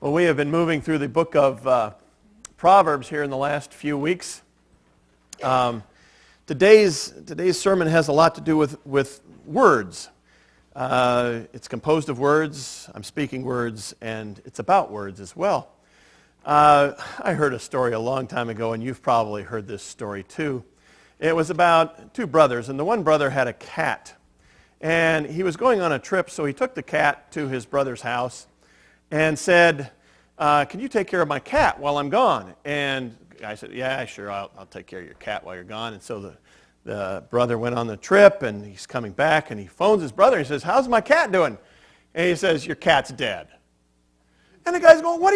Well, we have been moving through the book of Proverbs here in the last few weeks. Today's sermon has a lot to do with words. It's composed of words, I'm speaking words, and it's about words as well. I heard a story a long time ago, and you've probably heard this story too. It was about two brothers, and the one brother had a cat. And he was going on a trip, so he took the cat to his brother's house and said, can you take care of my cat while I'm gone? And the guy said, yeah, sure, I'll take care of your cat while you're gone. And so the brother went on the trip, and he's coming back, and he phones his brother. He says, how's my cat doing? And he says, your cat's dead. And the guy's going, what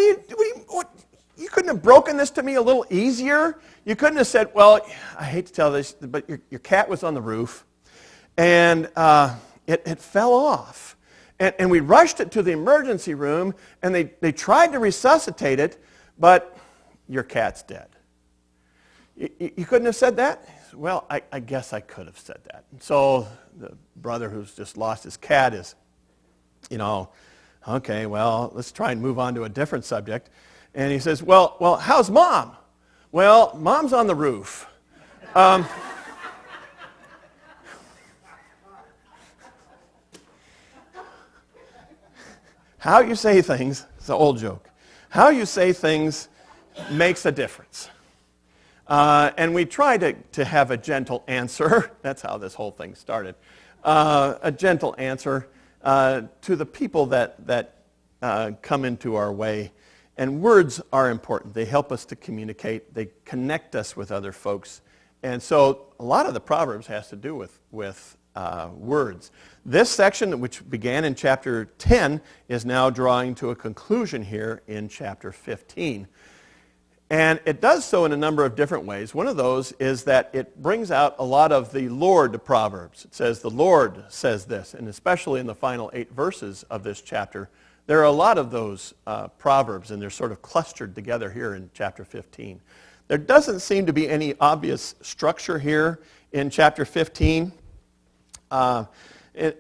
you couldn't have broken this to me a little easier? You couldn't have said, well, I hate to tell this, but your cat was on the roof, and it fell off. And we rushed it to the emergency room, and they tried to resuscitate it, but your cat's dead. You couldn't have said that? Well, I guess I could have said that. And so the brother who's just lost his cat is, okay, well, let's try and move on to a different subject. And he says, well, how's Mom? Well, Mom's on the roof. How you say things, it's an old joke, how you say things makes a difference. And we try to have a gentle answer. That's how this whole thing started. A gentle answer to the people that come into our way. And words are important. They help us to communicate. They connect us with other folks. And so a lot of the Proverbs has to do with words. This section, which began in chapter 10, is now drawing to a conclusion here in chapter 15. And it does so in a number of different ways. One of those is that it brings out a lot of the Lord Proverbs. It says, the Lord says this, and especially in the final 8 verses of this chapter, there are a lot of those Proverbs, and they're sort of clustered together here in chapter 15. There doesn't seem to be any obvious structure here in chapter 15.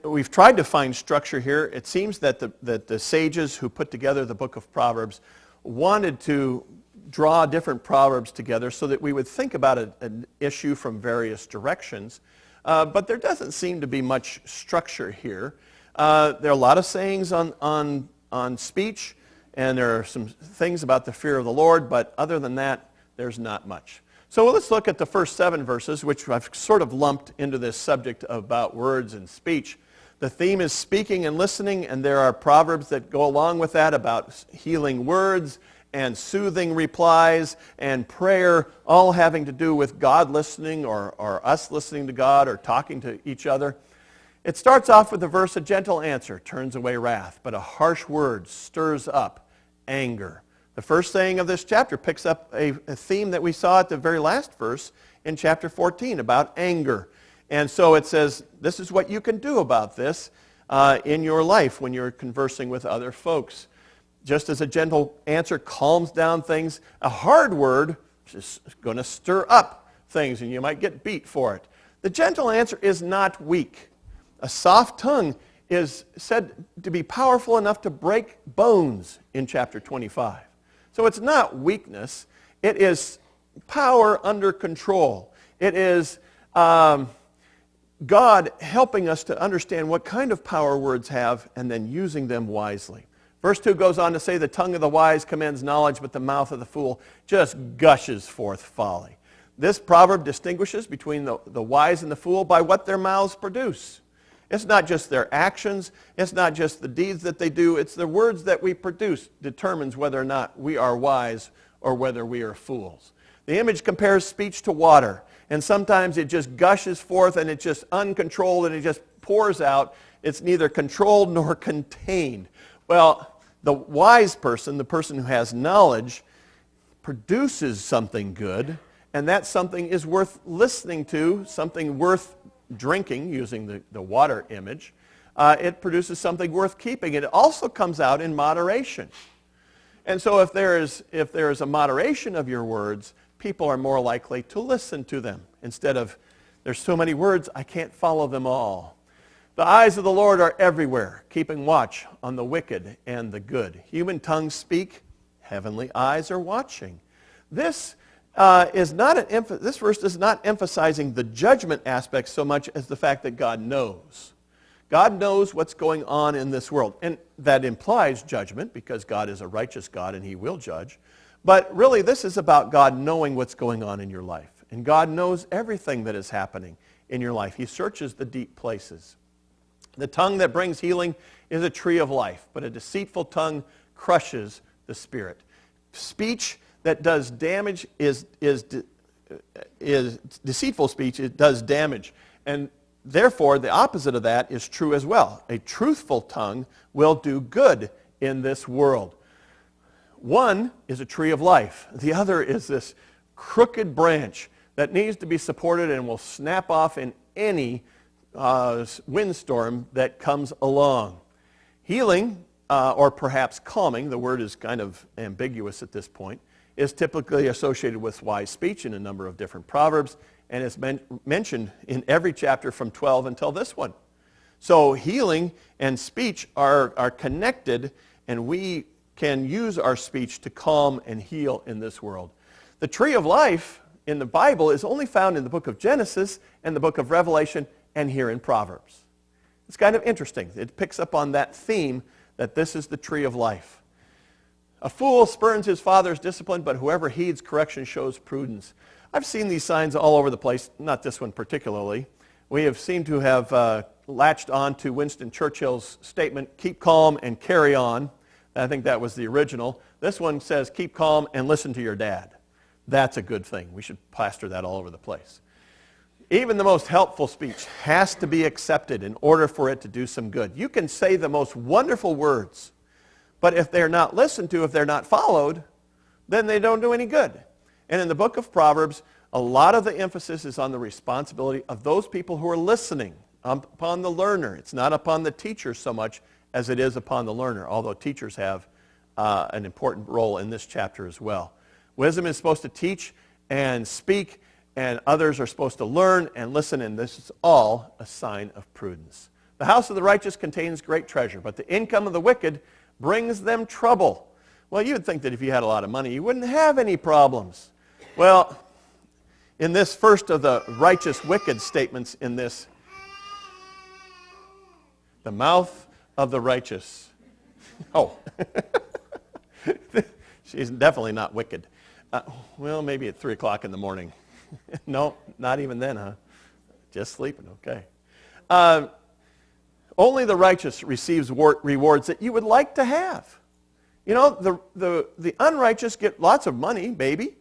We've tried to find structure here. It seems that the sages who put together the book of Proverbs wanted to draw different proverbs together so that we would think about an issue from various directions. But there doesn't seem to be much structure here. There are a lot of sayings on speech, and there are some things about the fear of the Lord, but other than that, there's not much. So let's look at the first 7 verses, which I've sort of lumped into this subject about words and speech. The theme is speaking and listening, and there are proverbs that go along with that about healing words and soothing replies and prayer, all having to do with God listening or us listening to God or talking to each other. It starts off with the verse, a gentle answer turns away wrath, but a harsh word stirs up anger. The first saying of this chapter picks up a theme that we saw at the very last verse in chapter 14 about anger. And so it says, this is what you can do about this in your life when you're conversing with other folks. Just as a gentle answer calms down things, a hard word is going to stir up things, and you might get beat for it. The gentle answer is not weak. A soft tongue is said to be powerful enough to break bones in chapter 25. So it's not weakness. It is power under control. It is God helping us to understand what kind of power words have and then using them wisely. Verse 2 goes on to say, the tongue of the wise commends knowledge, but the mouth of the fool just gushes forth folly. This proverb distinguishes between the wise and the fool by what their mouths produce. It's not just their actions. It's not just the deeds that they do. It's the words that we produce determines whether or not we are wise or whether we are fools. The image compares speech to water, and sometimes it just gushes forth and it's just uncontrolled and it just pours out. It's neither controlled nor contained. Well, the wise person, the person who has knowledge, produces something good, and that something is worth listening to, something worth drinking, using the water image. It produces something worth keeping. It also comes out in moderation. And so if there is a moderation of your words, people are more likely to listen to them instead of, there's so many words, I can't follow them all. The eyes of the Lord are everywhere, keeping watch on the wicked and the good. Human tongues speak, heavenly eyes are watching. This this verse is not emphasizing the judgment aspect so much as the fact that God knows. God knows what's going on in this world. And that implies judgment because God is a righteous God and he will judge. But really this is about God knowing what's going on in your life. And God knows everything that is happening in your life. He searches the deep places. The tongue that brings healing is a tree of life, but a deceitful tongue crushes the spirit. Speech that does damage is deceitful speech. It does damage. And therefore, the opposite of that is true as well. A truthful tongue will do good in this world. One is a tree of life. The other is this crooked branch that needs to be supported and will snap off in any windstorm that comes along. Healing, or perhaps calming, the word is kind of ambiguous at this point, is typically associated with wise speech in a number of different proverbs, and is mentioned in every chapter from 12 until this one. So healing and speech are connected, and we can use our speech to calm and heal in this world. The tree of life in the Bible is only found in the book of Genesis and the book of Revelation and here in Proverbs. It's kind of interesting. It picks up on that theme that this is the tree of life. A fool spurns his father's discipline, but whoever heeds correction shows prudence. I've seen these signs all over the place, not this one particularly. We have seemed to have latched on to Winston Churchill's statement, keep calm and carry on. I think that was the original. This one says, keep calm and listen to your dad. That's a good thing. We should plaster that all over the place. Even the most helpful speech has to be accepted in order for it to do some good. You can say the most wonderful words, but if they're not listened to, if they're not followed, then they don't do any good. And in the book of Proverbs, a lot of the emphasis is on the responsibility of those people who are listening, upon the learner. It's not upon the teacher so much as it is upon the learner, although teachers have an important role in this chapter as well. Wisdom is supposed to teach and speak, and others are supposed to learn and listen, and this is all a sign of prudence. The house of the righteous contains great treasure, but the income of the wicked brings them trouble. Well, you would think that if you had a lot of money, you wouldn't have any problems. Well, in this first of the righteous wicked statements in this, the mouth of the righteous. Oh, she's definitely not wicked. Well, maybe at 3 o'clock in the morning. No, not even then, huh? Just sleeping, okay. Only the righteous receives rewards that you would like to have. You know, the unrighteous get lots of money, maybe,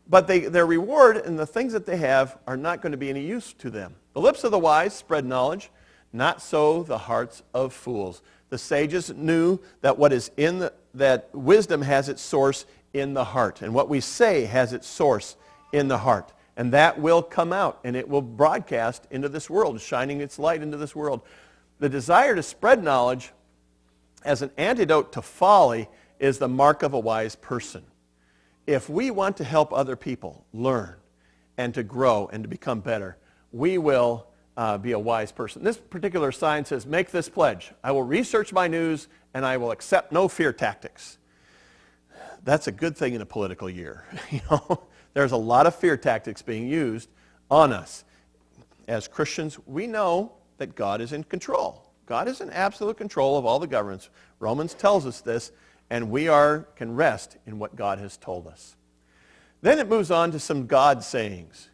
but their reward and the things that they have are not going to be any use to them. The lips of the wise spread knowledge, not so the hearts of fools. The sages knew that that wisdom has its source in the heart, and what we say has its source in the heart. And that will come out, and it will broadcast into this world, shining its light into this world. The desire to spread knowledge as an antidote to folly is the mark of a wise person. If we want to help other people learn and to grow and to become better, we will be a wise person. This particular sign says, make this pledge. I will research my news and I will accept no fear tactics. That's a good thing in a political year. There's a lot of fear tactics being used on us. As Christians, we know that God is in control. God is in absolute control of all the governments. Romans tells us this, and we can rest in what God has told us. Then it moves on to some God sayings,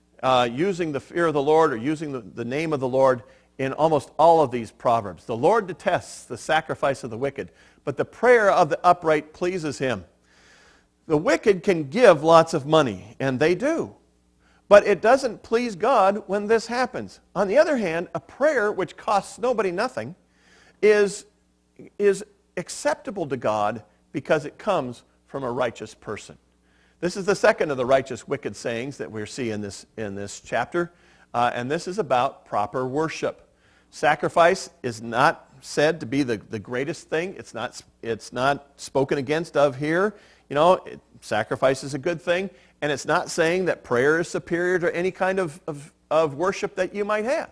using the fear of the Lord or using the name of the Lord in almost all of these proverbs. The Lord detests the sacrifice of the wicked, but the prayer of the upright pleases him. The wicked can give lots of money, and they do. But it doesn't please God when this happens. On the other hand, a prayer which costs nobody nothing is acceptable to God because it comes from a righteous person. This is the second of the righteous wicked sayings that we see in this chapter, and this is about proper worship. Sacrifice is not said to be the greatest thing. It's not spoken against of here. Sacrifice is a good thing, and it's not saying that prayer is superior to any kind of worship that you might have.